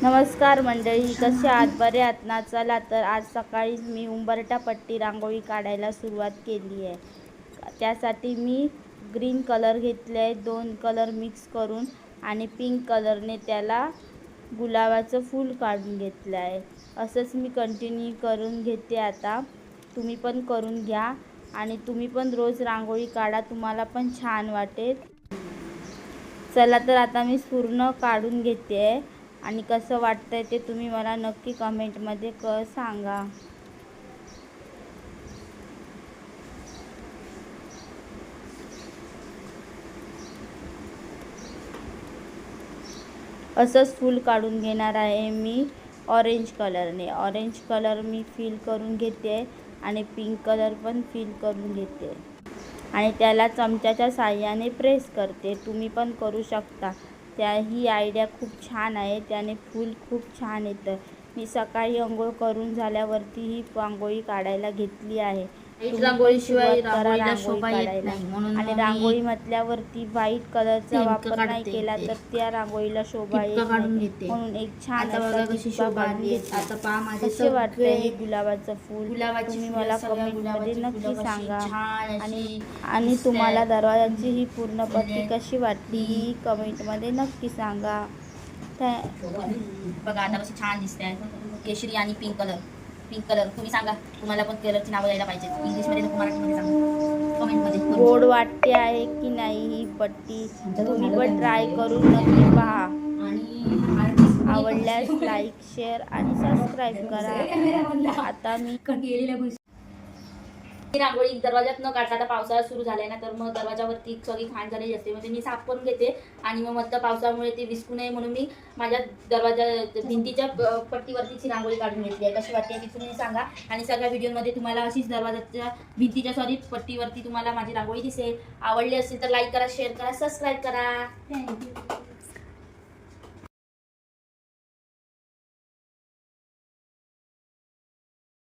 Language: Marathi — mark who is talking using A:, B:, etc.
A: नमस्कार मंडळी, कसे आहात? बरे आहात ना? चला तर आज सकाळीच मी उंबरठा पट्टी रांगोळी काढायला सुरुवात केली आहे. त्यासाठी मी ग्रीन कलर घेतले आहे, 2 कलर मिक्स करून, आणि पिंक कलरने त्याला गुलाबाचं फूल काढून घेतलं आहे. असंच मी कंटिन्यू करून घेते. आता तुम्ही पण करून घ्या आणि तुम्ही पण रोज रांगोळी काढा, तुम्हाला पण छान वाटेल. चला तर आता मी पूर्ण काढून घेते आहे आणि कसं वाटतंय ते तुम्ही मला नक्की कमेंटमध्ये सांगा. असंच फूल काढून घेणार आहे मी ऑरेंज कलरने. ऑरेंज कलर मी फिल करून घेते आणि पिंक कलर पण फिल करून घेते आणि त्याला चमच्याच्या साहाय्याने प्रेस करते. तुम्ही पण करू शकता. ही आयडिया खूप छान आहे, त्याने फूल खूप छान येतं. मी सकाळी अंघोळ करून झाल्यावरती ही रांगोळी काढायला घेतली आहे.
B: रांगोळीशिवाय रांगोळीला
A: शोभा येत नाही, आणि रांगोळी म्हटल्यावरती व्हाईट कलरचा वापर नाही केला तर त्या रांगोळीला शोभा येत नाही. म्हणून एक छान
B: कशी शोभा आली. आता पहा माझे
A: कसे वाटते हे गुलाबाचं फूल, तुम्ही मला कमेंटमध्ये नक्की सांगा. आणि तुम्हाला दरवाजाची ही पूर्ण पट्टी कशी वाटली ही कमेंटमध्ये नक्की सांगा.
B: बघा आता कशी छान दिसते. केशरी आणि पिंक कलर तुम्ही सांगा, तुम्हाला पण कलरची नावं द्यायला पाहिजे. इंग्लिशमध्ये नको, मराठीमध्ये सांगा कमेंटमध्ये.
A: गोड वाटते आहे की नाही ही पट्टी, तुम्ही पण ट्राय करून नक्की पहा. आवडल्यास लाईक, शेअर आणि सबस्क्राईब करा. आता मी
B: रांगोळी दरवाजात न काढता, आता पावसाळा सुरू झालाय ना, तर मग दरवाजावरती सगळी घाण झालेली असते. म्हणजे मी साफ करून घेते आणि मग पावसामुळे ते विसकू नये म्हणून मी माझ्या दरवाजा भिंतीच्या पट्टीवरतीची रांगोळी काढून घेतली आहे. कशी वाटते ती तुम्ही सांगा. आणि सगळ्या व्हिडिओमध्ये तुम्हाला अशीच दरवाजाच्या भिंतीच्या पट्टीवरती तुम्हाला माझी रांगोळी दिसेल. आवडली असेल तर लाईक करा, शेअर करा, सबस्क्राईब करा. थँक्यू.